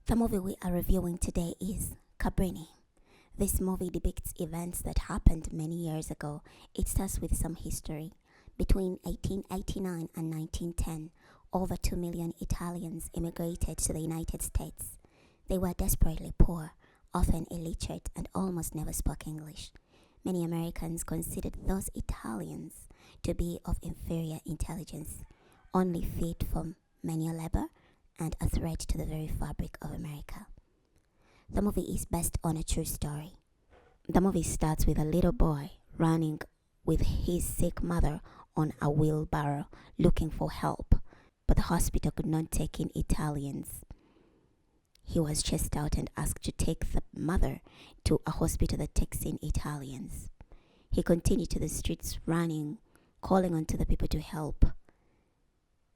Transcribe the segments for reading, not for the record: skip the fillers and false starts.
The movie we are reviewing today is Cabrini. This movie depicts events that happened many years ago. It starts with some history. Between 1889 and 1910, over 2 million Italians immigrated to the United States. They were desperately poor, often illiterate, and almost never spoke English. Many Americans considered those Italians to be of inferior intelligence, only fit for manual labor, and a threat to the very fabric of America. The movie is based on a true story. The movie starts with a little boy running with his sick mother on a wheelbarrow looking for help, but the hospital could not take in Italians. He was chased out and asked to take the mother to a hospital that takes in Italians. He continued to the streets running, calling on to the people to help.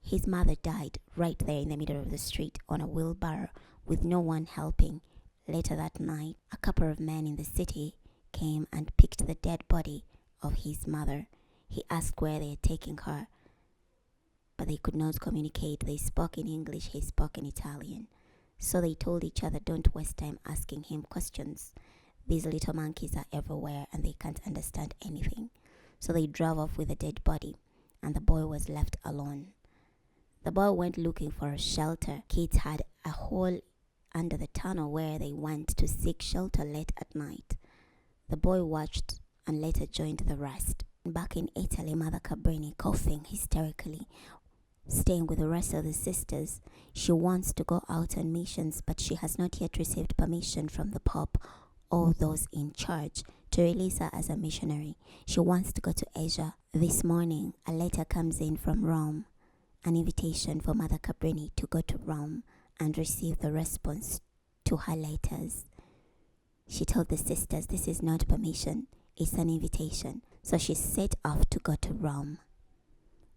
His mother died right there in the middle of the street on a wheelbarrow with no one helping. Later that night, a couple of men in the city came and picked the dead body of his mother. He asked where they had taken her, but they could not communicate. They spoke in English, he spoke in Italian. So they told each other, don't waste time asking him questions. These little monkeys are everywhere and they can't understand anything. So they drove off with the dead body and the boy was left alone. The boy went looking for a shelter. Kids had a hole under the tunnel where they went to seek shelter late at night. The boy watched and later joined the rest. Back in Italy, Mother Cabrini, coughing hysterically, staying with the rest of the sisters. She wants to go out on missions, but she has not yet received permission from the Pope or those in charge to release her as a missionary. She wants to go to Asia. This morning, a letter comes in from Rome, an invitation for Mother Cabrini to go to Rome and receive the response to her letters. She told the sisters, this is not permission, it's an invitation. So she set off to go to Rome.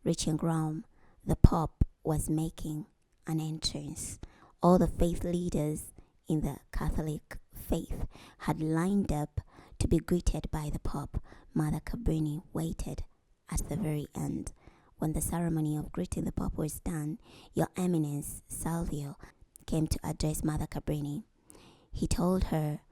Reaching Rome, the Pope was making an entrance. All the faith leaders in the Catholic faith had lined up to be greeted by the Pope. Mother Cabrini waited at the very end. When the ceremony of greeting the Pope was done, Your Eminence Salvio came to address Mother Cabrini. He told her,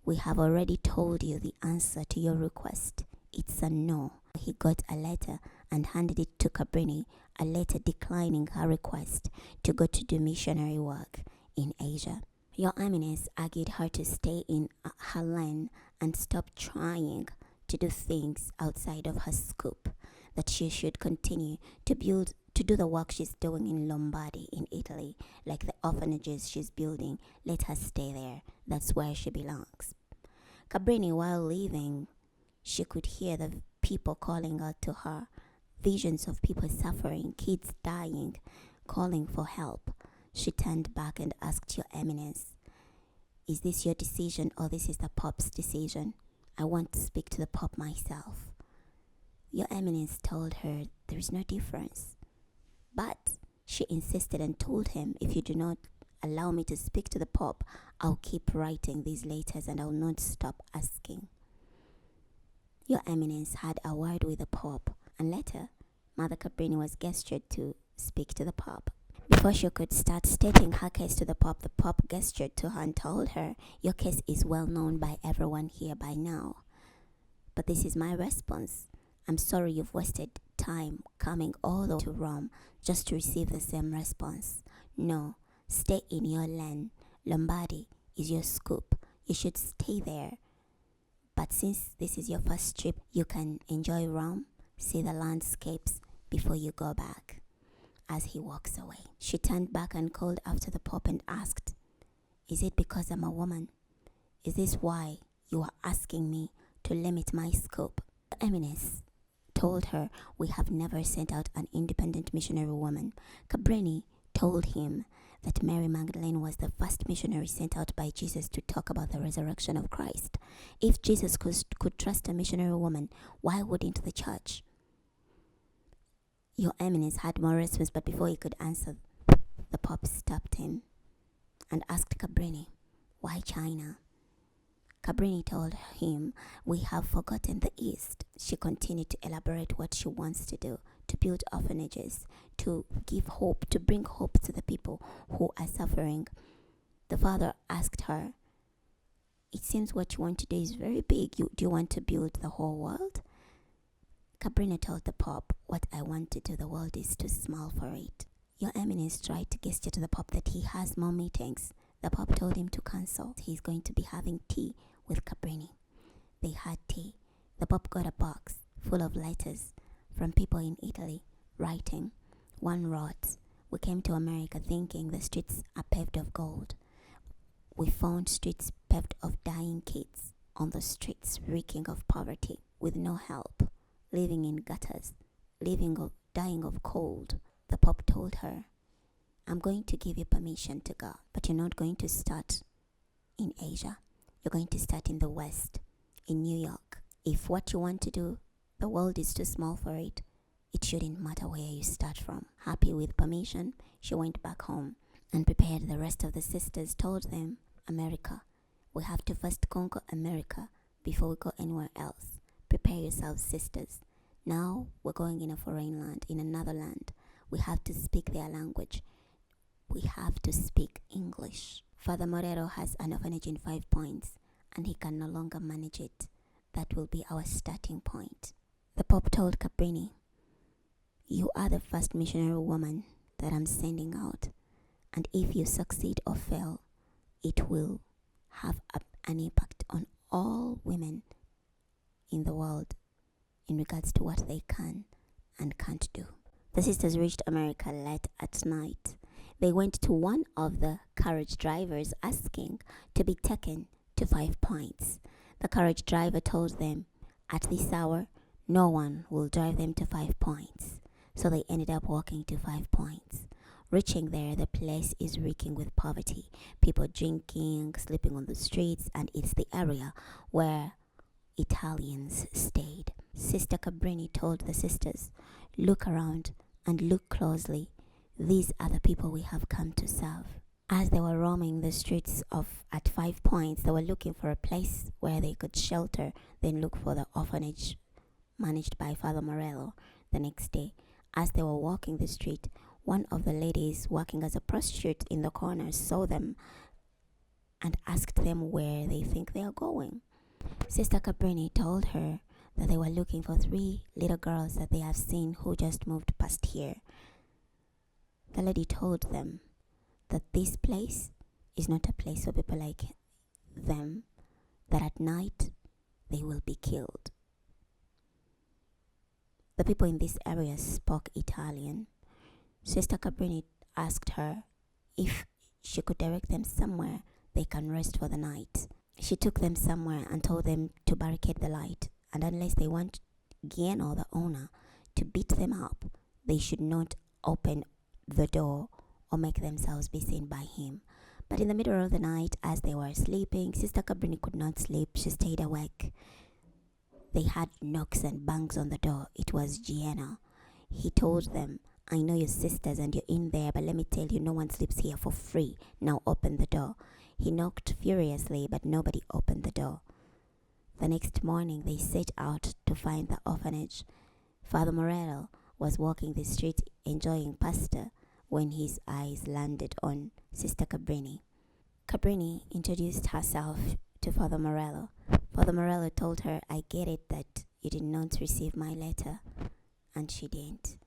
we have already told you the answer to your request. It's a no. He got a letter and handed it to Cabrini, a letter declining her request to go to do missionary work in Asia. Your Eminence argued her to stay in her lane and stop trying to do things outside of her scope, that she should continue to do the work she's doing in Lombardy in Italy, like the orphanages she's building. Let her stay there. That's where she belongs. Cabrini, while leaving, she could hear the people calling out to her, visions of people suffering, kids dying, calling for help. She turned back and asked Your Eminence, is this your decision or this is the Pope's decision? I want to speak to the Pope myself. Your Eminence told her there is no difference. But she insisted and told him, if you do not allow me to speak to the Pope, I'll keep writing these letters and I'll not stop asking. Your Eminence had a word with the Pope, and later, Mother Cabrini was gestured to speak to the Pope. Before she could start stating her case to the Pope gestured to her and told her, your case is well known by everyone here by now. But this is my response. I'm sorry you've wasted time coming all the way to Rome just to receive the same response. No, stay in your lane. Lombardy is your scoop. You should stay there. But since this is your first trip, you can enjoy Rome, see the landscapes before you go back. As he walks away, she turned back and called after the Pope and asked, is it because I'm a woman? Is this why you are asking me to limit my scope? Your Eminence told her, we have never sent out an independent missionary woman. Cabrini told him that Mary Magdalene was the first missionary sent out by Jesus to talk about the resurrection of Christ. If Jesus could trust a missionary woman, why wouldn't the church? Your Eminence had more response, but before he could answer, the Pope stopped him and asked Cabrini, why China? Cabrini told him, we have forgotten the East. She continued to elaborate what she wants to do, to build orphanages, to give hope, to bring hope to the people who are suffering. The father asked her, "It seems what you want to do is very big. Do you want to build the whole world?" Cabrini told the Pope, "What I want to do, the world is too small for it." Your Eminence tried to gesture to the Pope that he has more meetings. The Pope told him to cancel. He's going to be having tea with Cabrini. They had tea. The Pope got a box full of letters from people in Italy writing. One wrote, "We came to America thinking the streets are paved of gold. We found streets paved of dying kids on the streets reeking of poverty, with no help, living in gutters, dying of cold." The Pope told her, "I'm going to give you permission to go, but you're not going to start in Asia. You're going to start in the West, in New York. If what you want to do, the world is too small for it, it shouldn't matter where you start from." Happy with permission, she went back home and prepared. The rest of the sisters told them, "America, we have to first conquer America before we go anywhere else. Prepare yourselves, sisters. Now we're going in a foreign land, in another land. We have to speak their language. We have to speak English. Father Morero has an orphanage in 5 Points, and he can no longer manage it. That will be our starting point." The Pope told Cabrini, "You are the first missionary woman that I'm sending out, and if you succeed or fail, it will have an impact on all women in the world in regards to what they can and can't do." The sisters reached America late at night. They went to one of the carriage drivers asking to be taken to 5 Points. The carriage driver told them, "At this hour, no one will drive them to 5 Points." So they ended up walking to 5 Points. Reaching there, the place is reeking with poverty. People drinking, sleeping on the streets, and it's the area where Italians stayed. Sister Cabrini told the sisters, "Look around and look closely. These are the people we have come to serve." As they were roaming the streets at 5 Points, they were looking for a place where they could shelter, then look for the orphanage managed by Father Morello. The next day, as they were walking the street, one of the ladies working as a prostitute in the corner saw them and asked them where they think they are going. Sister Cabrini told her that they were looking for 3 little girls that they have seen who just moved past here. The lady told them that this place is not a place for people like them, that at night they will be killed. The people in this area spoke Italian. Sister Cabrini asked her if she could direct them somewhere they can rest for the night. She took them somewhere and told them to barricade the light, and unless they want Guiano, the owner, to beat them up, they should not open the door or make themselves be seen by him. But in the middle of the night, as they were sleeping, Sister Cabrini could not sleep. She stayed awake. They had knocks and bangs on the door. It was Gianna. He told them, "I know your sisters and you're in there, but let me tell you, no one sleeps here for free. Now open the door." He knocked furiously, but nobody opened the door. The next morning, they set out to find the orphanage. Father Morello was walking the street enjoying pasta when his eyes landed on Sister Cabrini. Cabrini introduced herself to Father Morello. Father Morello told her, "I get it that you did not receive my letter," and she didn't.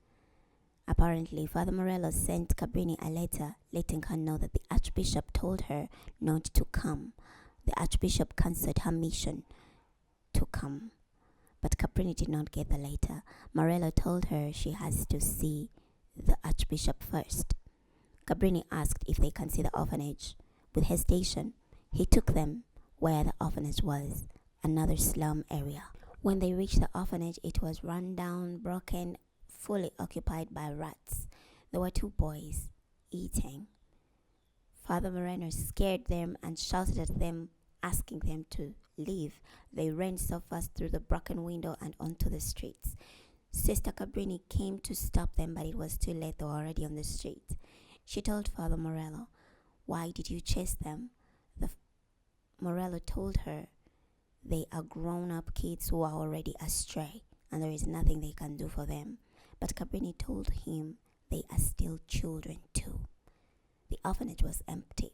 Apparently, Father Morello sent Cabrini a letter letting her know that the Archbishop told her not to come. The Archbishop cancelled her mission to come. But Cabrini did not get the letter. Morello told her she has to see the Archbishop first. Cabrini asked if they can see the orphanage. With hesitation, he took them where the orphanage was, another slum area. When they reached the orphanage, it was run down, broken, fully occupied by rats. There were 2 boys eating. Father Moreno scared them and shouted at them, asking them to leave. They ran so fast through the broken window and onto the streets. Sister Cabrini came to stop them, but it was too late. They were already on the street. She told Father Morello, "Why did you chase them?" Morello told her, "They are grown-up kids who are already astray, and there is nothing they can do for them." But Cabrini told him they are still children too. The orphanage was empty.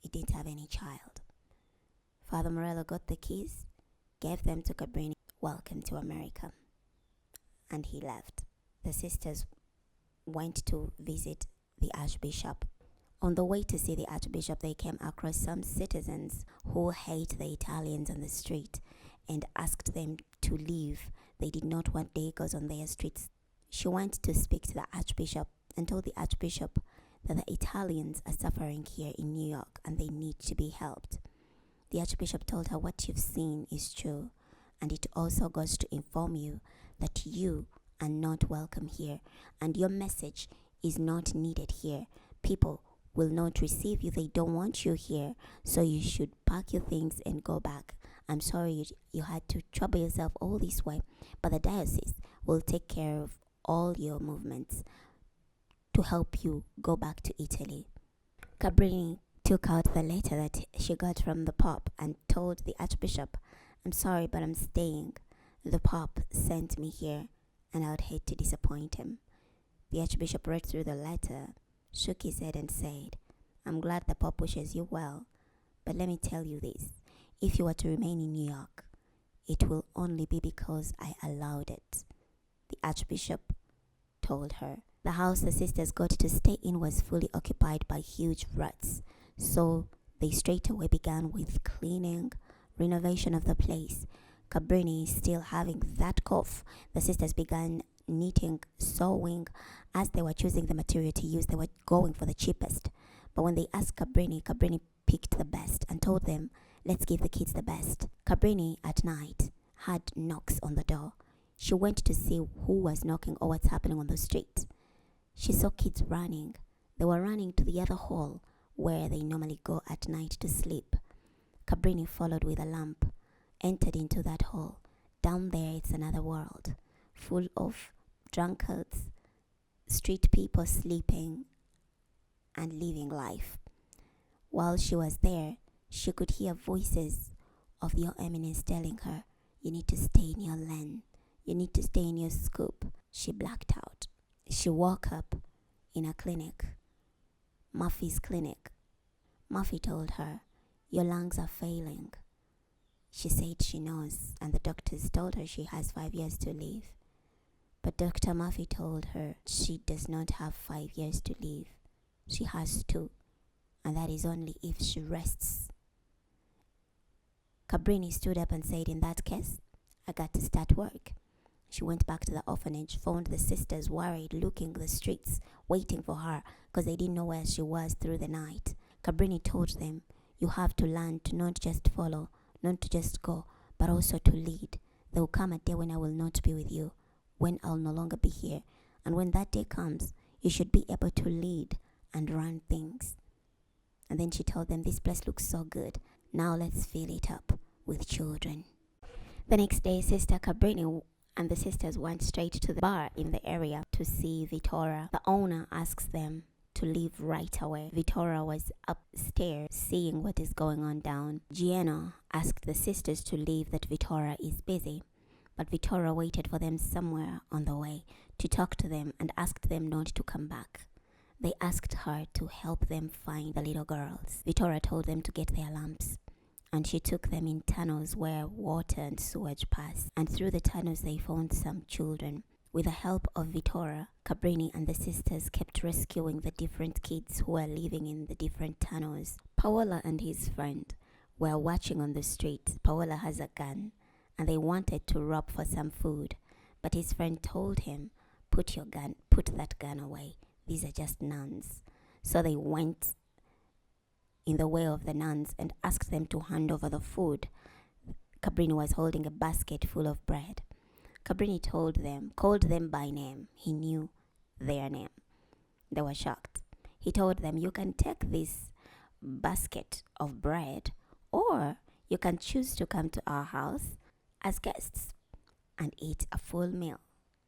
he didn't have any child. Father Morello got the keys, gave them to Cabrini. Welcome to America. And he left. The sisters went to visit the Archbishop. On the way to see the Archbishop, they came across some citizens who hate the Italians on the street and asked them to leave. They did not want Dagos on their streets. She went to speak to the Archbishop and told the Archbishop that the Italians are suffering here in New York and they need to be helped. The Archbishop told her what you've seen is true, and it also goes to inform you that you are not welcome here and your message is not needed here. People will not receive you. They don't want you here, so you should pack your things and go back. I'm sorry you had to trouble yourself all this way, but the diocese will take care of all your movements to help you go back to Italy. Cabrini took out the letter that she got from the Pope and told the Archbishop, I'm sorry, but I'm staying. The Pope sent me here and I would hate to disappoint him. The Archbishop read through the letter, shook his head and said, I'm glad the Pope wishes you well, but let me tell you this. If you are to remain in New York, it will only be because I allowed it. The Archbishop told her. The house the sisters got to stay in was fully occupied by huge rats, so they straightaway began with cleaning, renovation of the place. Cabrini is still having that cough. The sisters began knitting, sewing. As they were choosing the material to use, they were going for the cheapest. But when they asked Cabrini, Cabrini picked the best and told them, let's give the kids the best. Cabrini at night had knocks on the door. She went to see who was knocking or what's happening on the street. She saw kids running. They were running to the other hall where they normally go at night to sleep. Cabrini followed with a lamp, entered into that hall. Down there it's another world, full of drunkards, street people sleeping and living life. While she was there, she could hear voices of Your Eminence telling her, you need to stay in your lane. You need to stay in your scoop. She blacked out. She woke up in a clinic, Murphy's clinic. Murphy told her, your lungs are failing. She said she knows, and the doctors told her she has 5 years to live. But Dr. Murphy told her she does not have 5 years to live. She has 2, and that is only if she rests. Cabrini stood up and said, in that case, I got to start work. She went back to the orphanage, found the sisters worried, looking the streets, waiting for her, because they didn't know where she was through the night. Cabrini told them, you have to learn to not just follow, not to just go, but also to lead. There will come a day when I will not be with you, when I'll no longer be here. And when that day comes, you should be able to lead and run things. And then she told them, this place looks so good. Now let's fill it up with children. The next day, Sister Cabrini and the sisters went straight to the bar in the area to see Vittoria. The owner asks them to leave right away. Vittoria was upstairs seeing what is going on down. Gianna asked the sisters to leave, that Vittoria is busy. But Vittoria waited for them somewhere on the way to talk to them and asked them not to come back. They asked her to help them find the little girls. Vittoria told them to get their lamps, and she took them in tunnels where water and sewage passed, and through the tunnels they found some children. With the help of Vittoria, Cabrini and the sisters kept rescuing the different kids who were living in the different tunnels. Paola and his friend were watching on the street. Paola has a gun, and they wanted to rob for some food, but his friend told him, put that gun away. These are just nuns. So they went in the way of the nuns and asked them to hand over the food. Cabrini was holding a basket full of bread. Cabrini called them by name. He knew their name. They were shocked. He told them, you can take this basket of bread, or you can choose to come to our house as guests and eat a full meal.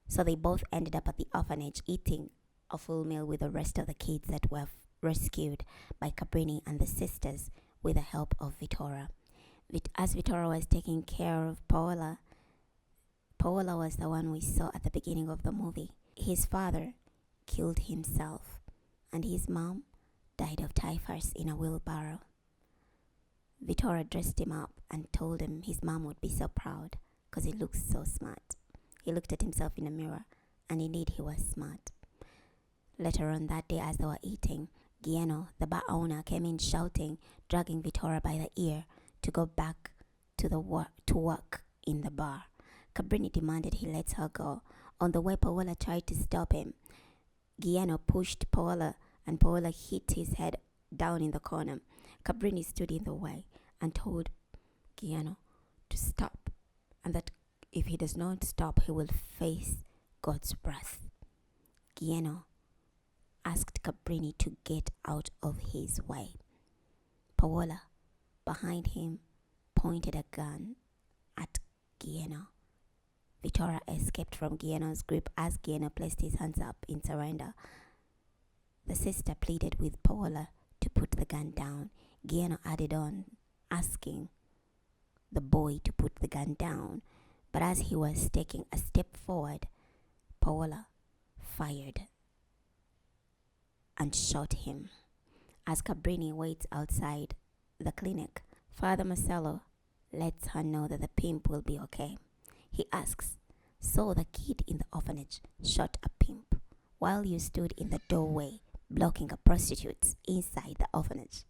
So they both ended up at the orphanage eating a full meal with the rest of the kids that were rescued by Cabrini and the sisters with the help of Vittoria. As Vittoria was taking care of Paola was the one we saw at the beginning of the movie. His father killed himself, and his mom died of typhus in a wheelbarrow. Vittoria dressed him up and told him his mom would be so proud because he looks so smart. He looked at himself in a mirror, and indeed he was smart. Later on that day, as they were eating, Guiano, the bar owner, came in shouting, dragging Vittoria by the ear to go back to work in the bar. Cabrini demanded he lets her go. On the way, Paola tried to stop him. Guiano pushed Paola, and Paola hit his head down in the corner. Cabrini stood in the way and told Guiano to stop, and that if he does not stop, he will face God's wrath. Guiano asked Cabrini to get out of his way. Paola, behind him, pointed a gun at Guiano. Vittoria escaped from Guiano's grip as Guiano placed his hands up in surrender. The sister pleaded with Paola to put the gun down. Guiano added on, asking the boy to put the gun down. But as he was taking a step forward, Paola fired and shot him. As Cabrini waits outside the clinic, Father Marcello lets her know that the pimp will be okay. He asks, "So the kid in the orphanage shot a pimp while you stood in the doorway blocking a prostitute inside the orphanage?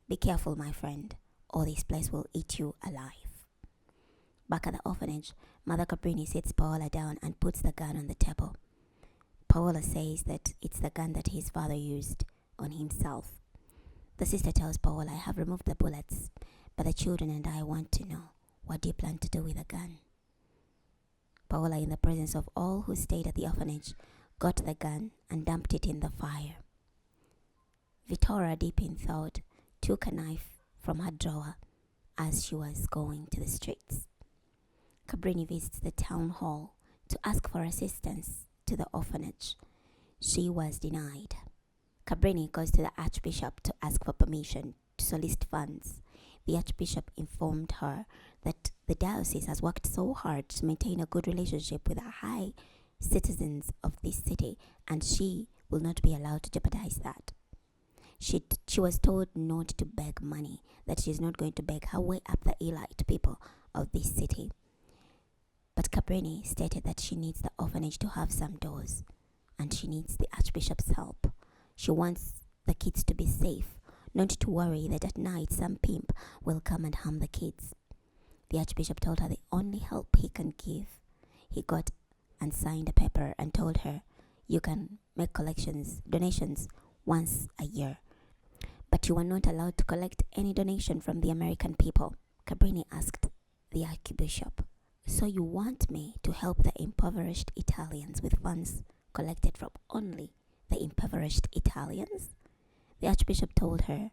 Be careful, my friend, or this place will eat you alive." Back at the orphanage, Mother Cabrini sits Paola down and puts the gun on the table. Paola says that it's the gun that his father used on himself. The sister tells Paola, "I have removed the bullets, but the children and I want to know, what do you plan to do with the gun?" Paola, in the presence of all who stayed at the orphanage, got the gun and dumped it in the fire. Vittoria, deep in thought, took a knife from her drawer as she was going to the streets. Cabrini visits the town hall to ask for assistance to the orphanage. She was denied. Cabrini goes to the Archbishop to ask for permission to solicit funds. The Archbishop informed her that the diocese has worked so hard to maintain a good relationship with the high citizens of this city, and she will not be allowed to jeopardize that. She was told not to beg money, that she is not going to beg her way up the elite people of this city. But Cabrini stated that she needs the orphanage to have some doors, and she needs the Archbishop's help. She wants the kids to be safe, not to worry that at night some pimp will come and harm the kids. The Archbishop told her the only help he can give. He got and signed a paper and told her, "You can make donations once a year, but you are not allowed to collect any donation from the American people." Cabrini asked the Archbishop, "So you want me to help the impoverished Italians with funds collected from only the impoverished Italians?" The Archbishop told her,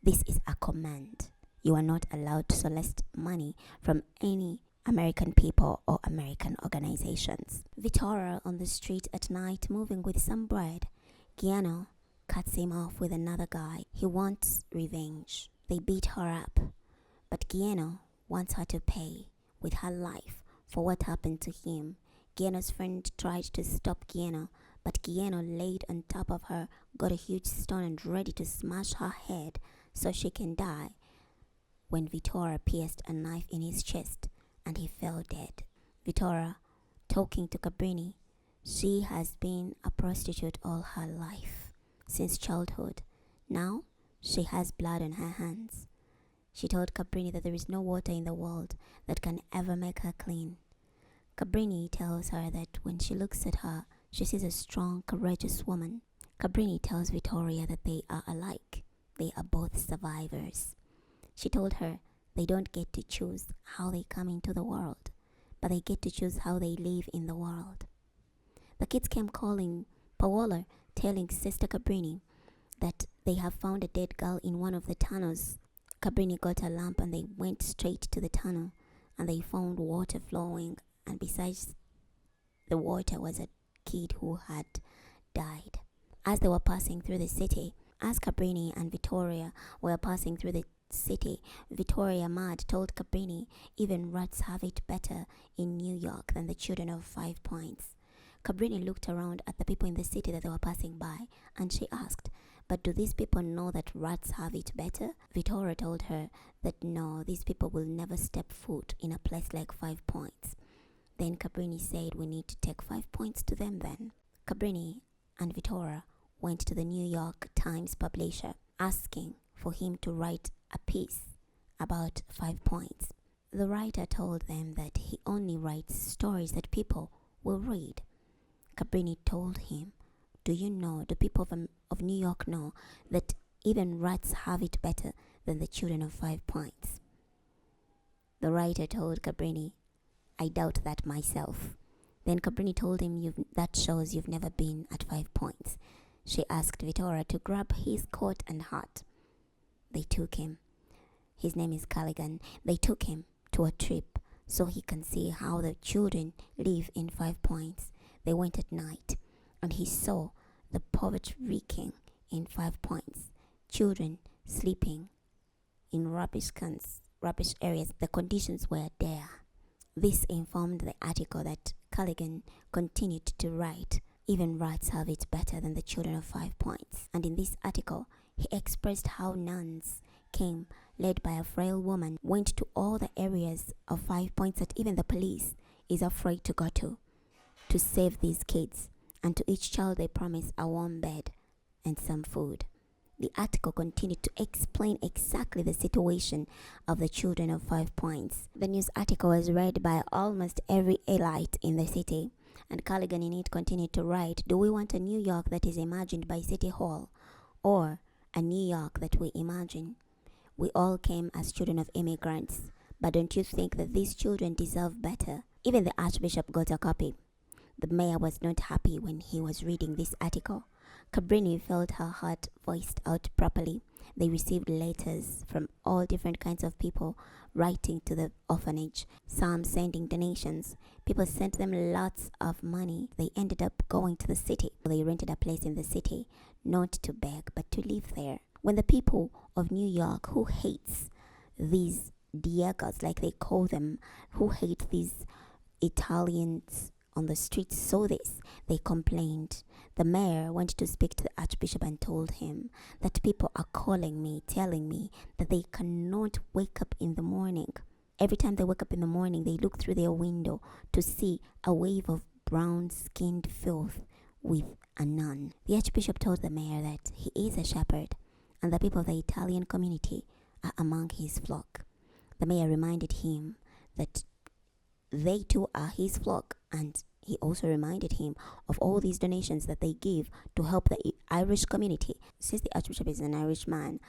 "This is a command. You are not allowed to solicit money from any American people or American organizations." Vittoria on the street at night, moving with some bread. Guiano cuts him off with another guy. He wants revenge. They beat her up, but Guiano wants her to pay with her life for what happened to him. Guiano's friend tried to stop Guiano, but Guiano laid on top of her, got a huge stone and ready to smash her head so she can die, when Vittoria pierced a knife in his chest and he fell dead. Vittoria, talking to Cabrini, she has been a prostitute all her life, since childhood. Now she has blood on her hands. She told Cabrini that there is no water in the world that can ever make her clean. Cabrini tells her that when she looks at her, she sees a strong, courageous woman. Cabrini tells Vittoria that they are alike. They are both survivors. She told her they don't get to choose how they come into the world, but they get to choose how they live in the world. The kids came calling Paola, telling Sister Cabrini that they have found a dead girl in one of the tunnels. Cabrini got a lamp and they went straight to the tunnel, and they found water flowing, and besides the water was a kid who had died. As they were passing through the city, as Cabrini and Vittoria were passing through the city, Vittoria, mad, told Cabrini even rats have it better in New York than the children of 5 Points. Cabrini looked around at the people in the city that they were passing by, and she asked, But do these people know that rats have it better? Vittoria told her that no, these people will never step foot in a place like 5 Points. Then Cabrini said we need to take 5 Points to them then. Cabrini and Vittoria went to the New York Times publisher asking for him to write a piece about 5 Points. The writer told them that he only writes stories that people will read. Cabrini told him, do people of New York know that even rats have it better than the children of 5 Points? The writer told Cabrini, I doubt that myself. Then Cabrini told him, that shows you've never been at 5 Points. She asked Vittoria to grab his coat and hat. They took him. His name is Callaghan. They took him to a trip so he can see how the children live in 5 Points. They went at night and he saw the poverty reeking in 5 Points. Children sleeping in rubbish cans, rubbish areas. The conditions were there. This informed the article that Callaghan continued to write. Even rats have it better than the children of 5 Points. And in this article, he expressed how nuns came, led by a frail woman, went to all the areas of 5 Points that even the police is afraid to go to save these kids. And to each child they promised a warm bed and some food. The article continued to explain exactly the situation of the children of 5 Points. The news article was read by almost every elite in the city, and Callaghan in it continued to write, do we want a New York that is imagined by City Hall, or a New York that we imagine? We all came as children of immigrants, but don't you think that these children deserve better? Even the Archbishop got a copy. The mayor was not happy when he was reading this article. Cabrini felt her heart voiced out properly. They received letters from all different kinds of people writing to the orphanage, some sending donations. People sent them lots of money. They ended up going to the city. They rented a place in the city, not to beg, but to live there. When the people of New York, who hates these Diegos, like they call them, who hate these Italians on the streets, saw this, they complained. The mayor went to speak to the Archbishop and told him that people are calling me, telling me that they cannot wake up in the morning. Every time they wake up in the morning, they look through their window to see a wave of brown-skinned filth with a nun. The Archbishop told the mayor that he is a shepherd and the people of the Italian community are among his flock. The mayor reminded him that they too are his flock, and he also reminded him of all these donations that they give to help the Irish community. Since the Archbishop is an Irish man,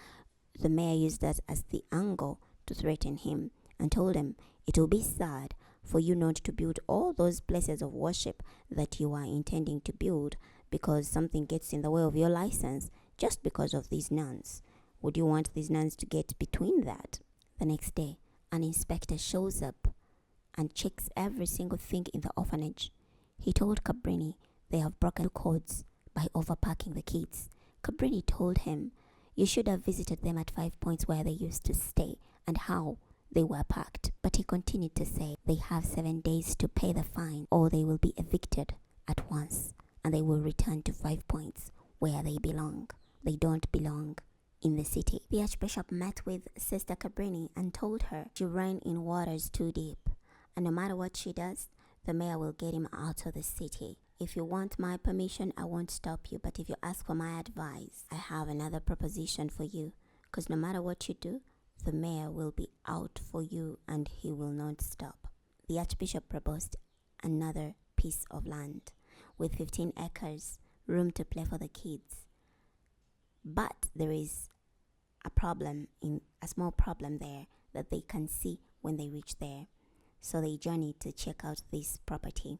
the mayor used that as the angle to threaten him and told him, it will be sad for you not to build all those places of worship that you are intending to build because something gets in the way of your license just because of these nuns. Would you want these nuns to get between that? The next day, an inspector shows up and checks every single thing in the orphanage. He told Cabrini they have broken codes by overpacking the kids. Cabrini told him, you should have visited them at 5 Points where they used to stay and how they were packed. But he continued to say they have 7 days to pay the fine or they will be evicted at once and they will return to 5 Points where they belong. They don't belong in the city. The Archbishop met with Sister Cabrini and told her she ran in waters too deep. And no matter what she does, the mayor will get him out of the city. If you want my permission, I won't stop you. But if you ask for my advice, I have another proposition for you. Because no matter what you do, the mayor will be out for you and he will not stop. The Archbishop proposed another piece of land with 15 acres, room to play for the kids. But there is a small problem there that they can see when they reach there. So they journeyed to check out this property.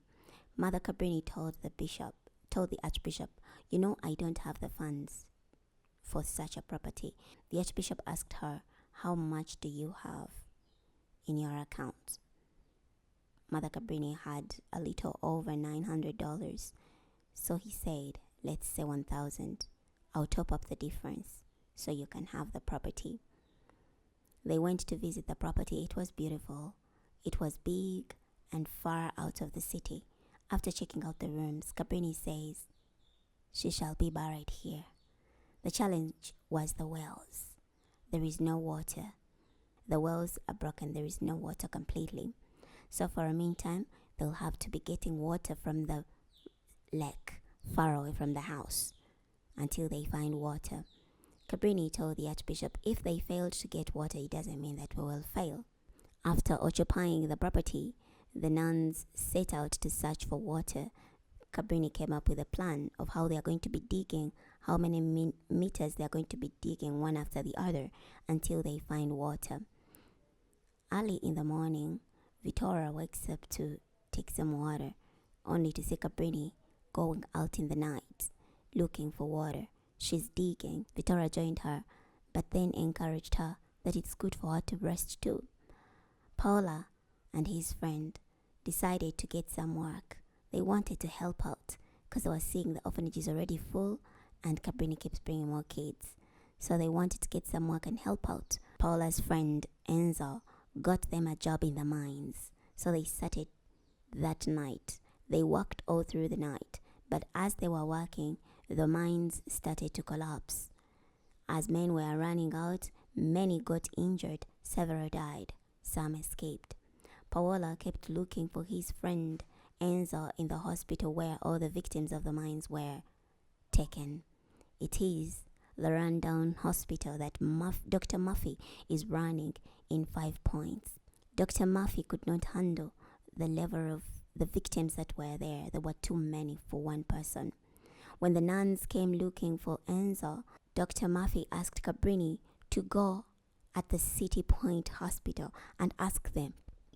Mother Cabrini told the Archbishop, I don't have the funds for such a property. The Archbishop asked her, how much do you have in your account? Mother Cabrini had a little over $900. So he said, let's say 1,000. I'll top up the difference so you can have the property. They went to visit the property. It was beautiful. It was big and far out of the city. After checking out the rooms, Cabrini says, she shall be buried here. The challenge was the wells. There is no water. The wells are broken. There is no water completely. So for a meantime, they'll have to be getting water from the lake far away from the house until they find water. Cabrini told the Archbishop, if they failed to get water, it doesn't mean that we will fail. After occupying the property, the nuns set out to search for water. Cabrini came up with a plan of how they are going to be digging, how many meters they are going to be digging one after the other until they find water. Early in the morning, Vittoria wakes up to take some water, only to see Cabrini going out in the night looking for water. She's digging. Vittoria joined her, but then encouraged her that it's good for her to rest too. Paola and his friend decided to get some work. They wanted to help out because they were seeing the orphanage is already full and Cabrini keeps bringing more kids. So they wanted to get some work and help out. Paola's friend Enzo got them a job in the mines. So they started that night. They worked all through the night. But as they were working, the mines started to collapse. As men were running out, many got injured, several died, some escaped. Paola kept looking for his friend Enzo in the hospital where all the victims of the mines were taken. It is the rundown hospital that Dr. Murphy is running in 5 Points. Dr. Murphy could not handle the level of the victims that were there. There were too many for one person. When the nuns came looking for Enzo, Dr. Murphy asked Cabrini to go at the City Point Hospital and ask them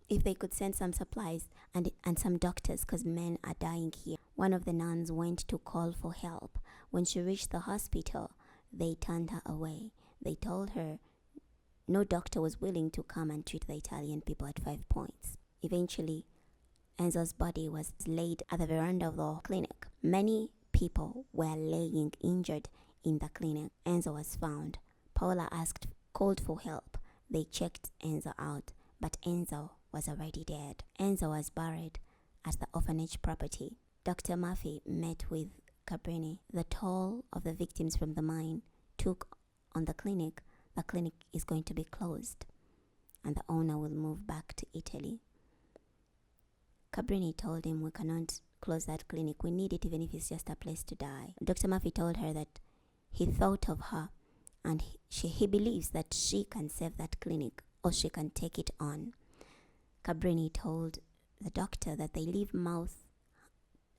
if they could send some supplies and some doctors because men are dying here. One of the nuns went to call for help. When she reached the hospital, they turned her away. They told her no doctor was willing to come and treat the Italian people at 5 Points. Eventually, Enzo's body was laid at the veranda of the clinic. Many people were laying injured in the clinic. Enzo was found. Paola called for help. They checked Enzo out, but Enzo was already dead. Enzo was buried at the orphanage property. Dr. Murphy met with Cabrini. The toll of the victims from the mine took on the clinic. The clinic is going to be closed, and the owner will move back to Italy. Cabrini told him, we cannot close that clinic. We need it even if it's just a place to die. Dr. Murphy told her that he thought of her and he believes that she can save that clinic or she can take it on. Cabrini told the doctor that they live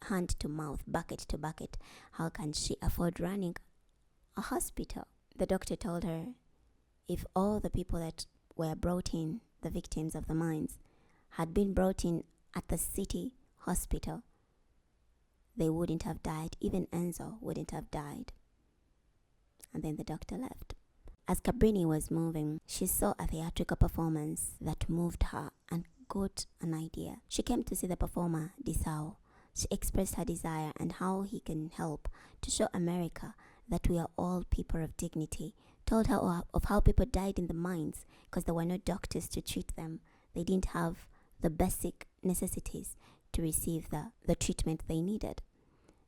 hand to mouth, bucket to bucket. How can she afford running a hospital? The doctor told her if all the people that were brought in, the victims of the mines, had been brought in at the city hospital, they wouldn't have died. Even Enzo wouldn't have died. And then the doctor left. As Cabrini was moving, she saw a theatrical performance that moved her and got an idea. She came to see the performer, Disao. She expressed her desire and how he can help to show America that we are all people of dignity. Told her of how people died in the mines because there were no doctors to treat them. They didn't have the basic necessities to receive the treatment they needed.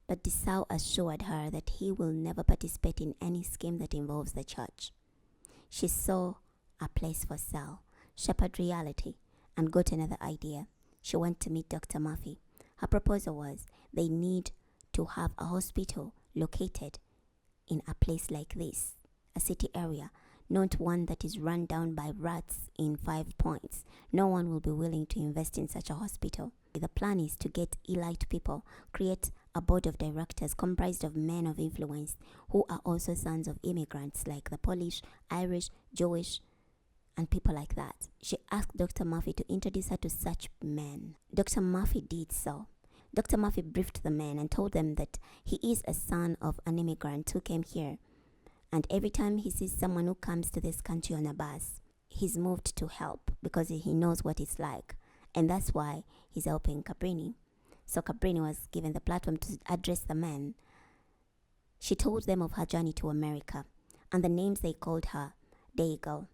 But Disao assured her that he will never participate in any scheme that involves the church. She saw a place for sale, Shepherd Reality, and got another idea. She went to meet Dr. Murphy. Her proposal was they need to have a hospital located in a place like this, a city area, not one that is run down by rats in 5 Points. No one will be willing to invest in such a hospital. The plan is to get elite people, create a board of directors comprised of men of influence who are also sons of immigrants like the Polish, Irish, Jewish, and people like that. She asked Dr. Murphy to introduce her to such men. Dr. Murphy did so. Dr. Murphy briefed the men and told them that he is a son of an immigrant who came here. And every time he sees someone who comes to this country on a bus, he's moved to help because he knows what it's like. And that's why he's helping Cabrini. So Cabrini was given the platform to address the men. She told them of her journey to America and the names they called her. There you go.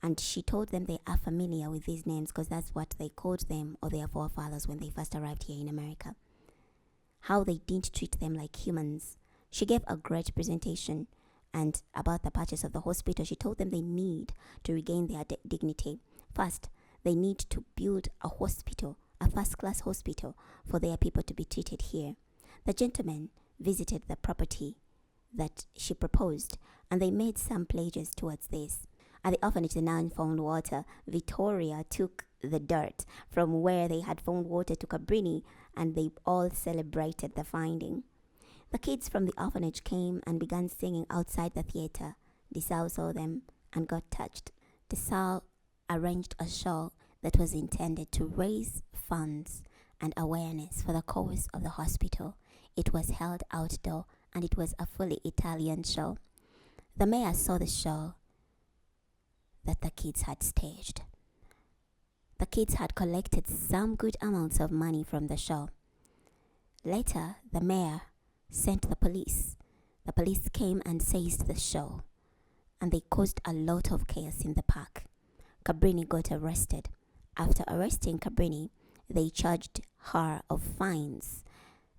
And she told them they are familiar with these names because that's what they called them or their forefathers when they first arrived here in America. How they didn't treat them like humans. She gave a great presentation, and about the purchase of the hospital, she told them they need to regain their dignity. First, they need to build a hospital, a first-class hospital, for their people to be treated here. The gentlemen visited the property that she proposed, and they made some pledges towards this. At the orphanage, the nun found water. Victoria took the dirt from where they had found water to Cabrini, and they all celebrated the finding. The kids from the orphanage came and began singing outside the theater. Desau saw them and got touched. Desau arranged a show that was intended to raise funds and awareness for the cause of the hospital. It was held outdoor, and it was a fully Italian show. The mayor saw the show that the kids had staged. The kids had collected some good amounts of money from the show. Later, the mayor sent the police. The police came and seized the show, and they caused a lot of chaos in the park. Cabrini got arrested. After arresting Cabrini, they charged her of fines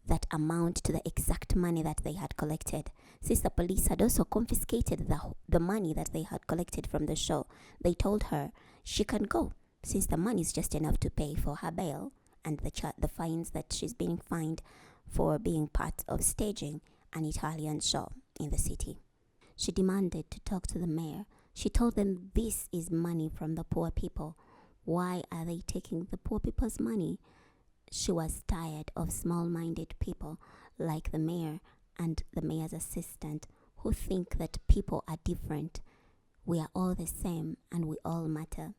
that amount to the exact money that they had collected. Since the police had also confiscated the money that they had collected from the show, they told her she can go, since the money is just enough to pay for her bail and the fines that she's being fined for being part of staging an Italian show in the city. She demanded to talk to the mayor. She told them this is money from the poor people. Why are they taking the poor people's money? She was tired of small-minded people like the mayor and the mayor's assistant who think that people are different. We are all the same and we all matter.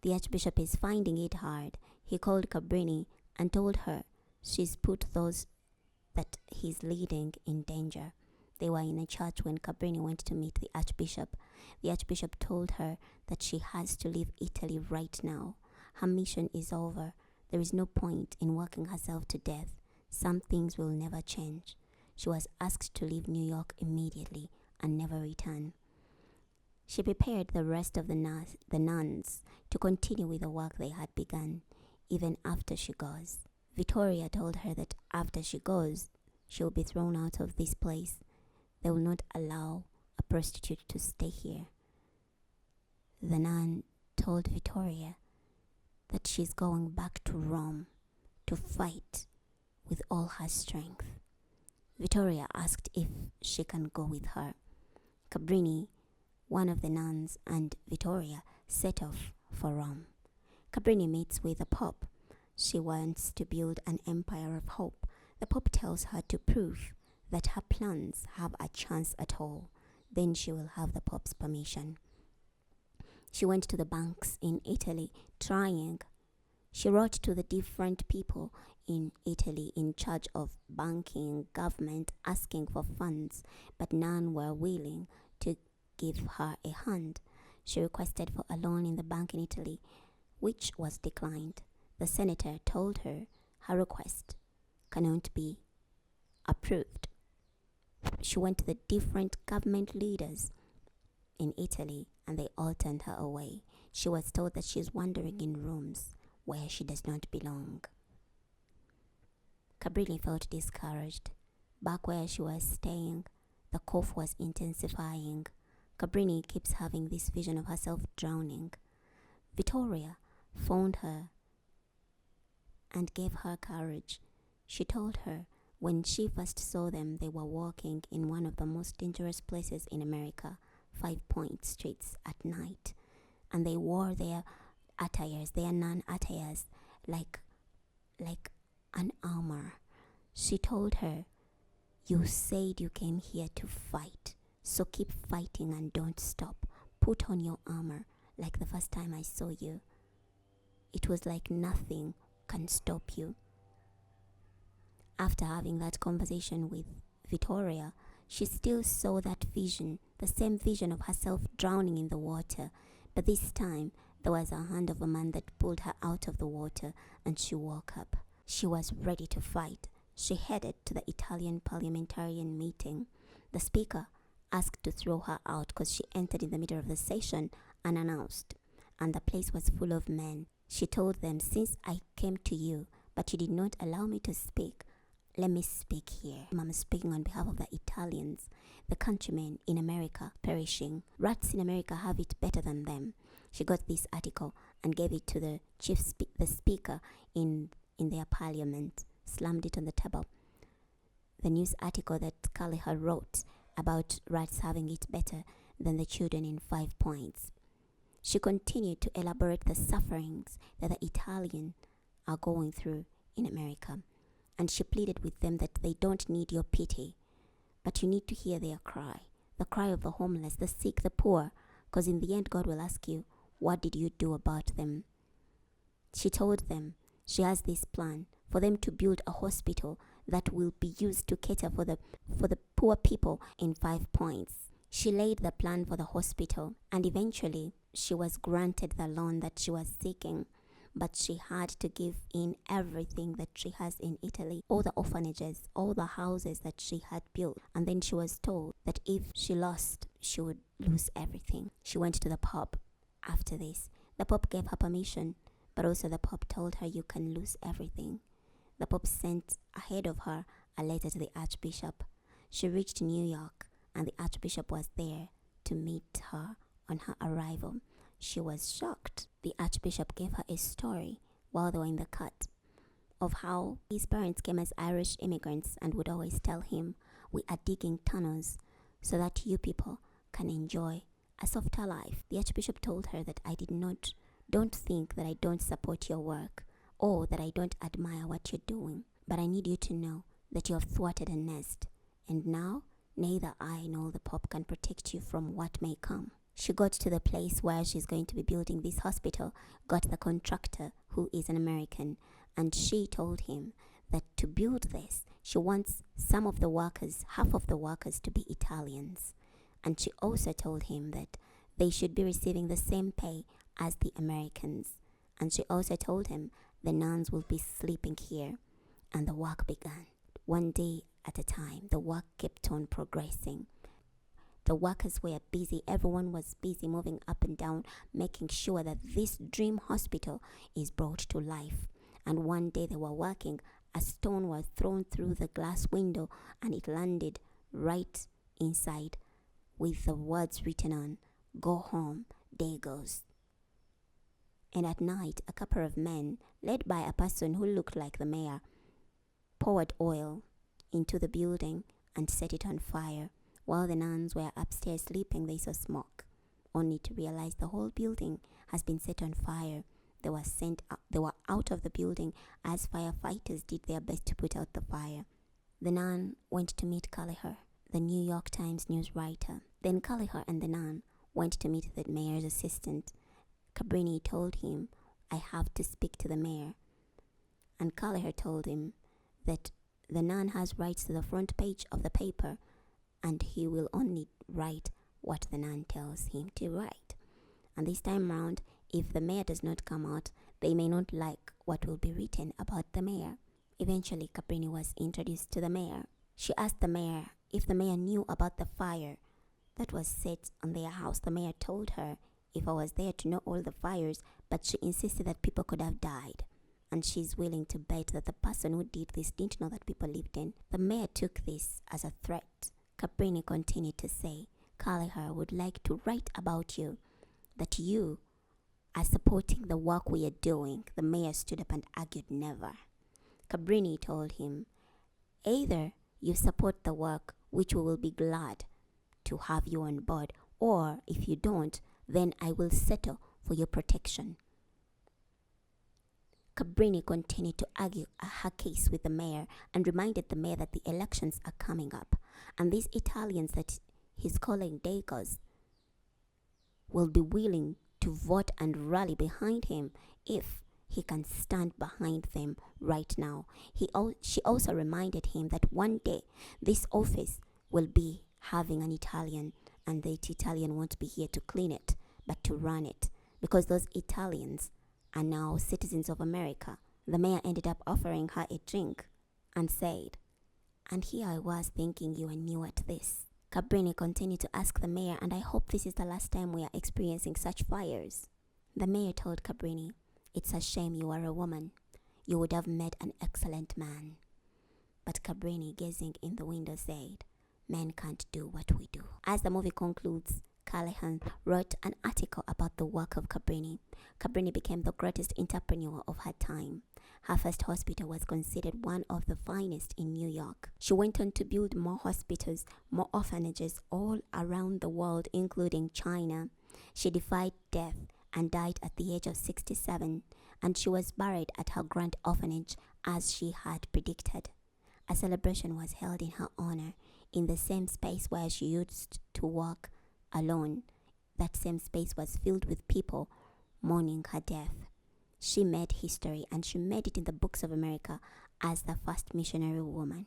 The Archbishop is finding it hard. He called Cabrini and told her she's put those that he's leading in danger. They were in a church when Cabrini went to meet the Archbishop. The Archbishop told her that she has to leave Italy right now. Her mission is over. There is no point in working herself to death. Some things will never change. She was asked to leave New York immediately and never return. She prepared the rest of the nuns to continue with the work they had begun, even after she goes. Vittoria told her that after she goes, she will be thrown out of this place. They will not allow a prostitute to stay here. The nun told Vittoria that she's going back to Rome to fight with all her strength. Vittoria asked if she can go with her. Cabrini, one of the nuns, and Vittoria set off for Rome. Cabrini meets with the Pope. She wants to build an empire of hope. The Pope tells her to prove that her plans have a chance at all. Then she will have the Pope's permission. She went to the banks in Italy trying. She wrote to the different people in Italy in charge of banking, government, asking for funds, but none were willing to give her a hand. She requested for a loan in the bank in Italy, which was declined. The senator told her her request cannot be approved. She went to the different government leaders in Italy, and they all turned her away. She was told that she is wandering in rooms where she does not belong. Cabrini felt discouraged. Back where she was staying, the cough was intensifying. Cabrini keeps having this vision of herself drowning. Vittoria phoned her and gave her courage. She told her when she first saw them, they were walking in one of the most dangerous places in America, 5 Point streets at night, and they wore their attires, their non-attires, like an armor. She told her, "You said you came here to fight, so keep fighting and don't stop. Put on your armor like the first time I saw you. It was like nothing can stop you." After having that conversation with Vittoria, she still saw that vision, the same vision of herself drowning in the water, but this time there was a hand of a man that pulled her out of the water and she woke up. She was ready to fight. She headed to the Italian parliamentarian meeting. The speaker asked to throw her out because she entered in the middle of the session unannounced, and the place was full of men. She told them, "Since I came to you, but you did not allow me to speak, let me speak here. I'm speaking on behalf of the Italians, the countrymen in America perishing. Rats in America have it better than them. She got this article and gave it to the the speaker in their parliament, slammed it on the table. The news article that Kaliha wrote about rats having it better than the children in 5 points. She continued to elaborate the sufferings that the Italians are going through in America. And she pleaded with them that they don't need your pity, but you need to hear their cry, the cry of the homeless, the sick, the poor, because in the end God will ask you, what did you do about them? She told them she has this plan for them to build a hospital that will be used to cater for the poor people in 5 points. She laid the plan for the hospital, and eventually she was granted the loan that she was seeking. But she had to give in everything that she has in Italy, all the orphanages, all the houses that she had built. And then she was told that if she lost, she would lose everything. She went to the Pope after this. The Pope gave her permission, but also the Pope told her you can lose everything. The Pope sent ahead of her a letter to the Archbishop. She reached New York, and the Archbishop was there to meet her on her arrival. She was shocked. The Archbishop gave her a story while they were in the cut of how his parents came as Irish immigrants and would always tell him, we are digging tunnels so that you people can enjoy a softer life. The Archbishop told her that don't think that I don't support your work or that I don't admire what you're doing, but I need you to know that you have thwarted a nest, and now neither I nor the Pope can protect you from what may come. She got to the place where she's going to be building this hospital, got the contractor, who is an American, and she told him that to build this, she wants some of the workers, half of the workers, to be Italians. And she also told him that they should be receiving the same pay as the Americans. And she also told him the nuns will be sleeping here. And the work began. One day at a time, the work kept on progressing. The workers were busy. Everyone was busy moving up and down, making sure that this dream hospital is brought to life. And one day they were working. A stone was thrown through the glass window and it landed right inside with the words written on, "Go home, day goes." And at night, a couple of men, led by a person who looked like the mayor, poured oil into the building and set it on fire. While the nuns were upstairs sleeping, they saw smoke, only to realize the whole building has been set on fire. They were out of the building as firefighters did their best to put out the fire. The nun went to meet Kaliher, the New York Times news writer. Then Kaliher and the nun went to meet the mayor's assistant. Cabrini told him, I have to speak to the mayor. And Kaliher told him that the nun has rights to the front page of the paper, and he will only write what the nun tells him to write. And this time round, if the mayor does not come out, they may not like what will be written about the mayor. Eventually, Cabrini was introduced to the mayor. She asked the mayor if the mayor knew about the fire that was set on their house. The mayor told her if I was there to know all the fires, but she insisted that people could have died. And she's willing to bet that the person who did this didn't know that people lived in. The mayor took this as a threat. Cabrini continued to say, Kaliher would like to write about you, that you are supporting the work we are doing. The mayor stood up and argued never. Cabrini told him, either you support the work, which we will be glad to have you on board, or if you don't, then I will settle for your protection. Cabrini continued to argue her case with the mayor and reminded the mayor that the elections are coming up, and these Italians that he's calling Dacos will be willing to vote and rally behind him if he can stand behind them right now. She also reminded him that one day this office will be having an Italian, and that Italian won't be here to clean it, but to run it, because those Italians are now citizens of America. The mayor ended up offering her a drink and said, and here I was thinking you were new at this. Cabrini continued to ask the mayor, and I hope this is the last time we are experiencing such fires. The mayor told Cabrini, it's a shame you are a woman. You would have met an excellent man. but Cabrini, gazing in the window, said, "Men can't do what we do." As the movie concludes, Callahan wrote an article about the work of Cabrini. Cabrini became the greatest entrepreneur of her time. Her first hospital was considered one of the finest in New York. She went on to build more hospitals, more orphanages all around the world, including China. She defied death and died at the age of 67, and she was buried at her grand orphanage as she had predicted. A celebration was held in her honor in the same space where she used to work alone. That same space was filled with people mourning her death. She made history, and she made it in the books of America as the first missionary woman.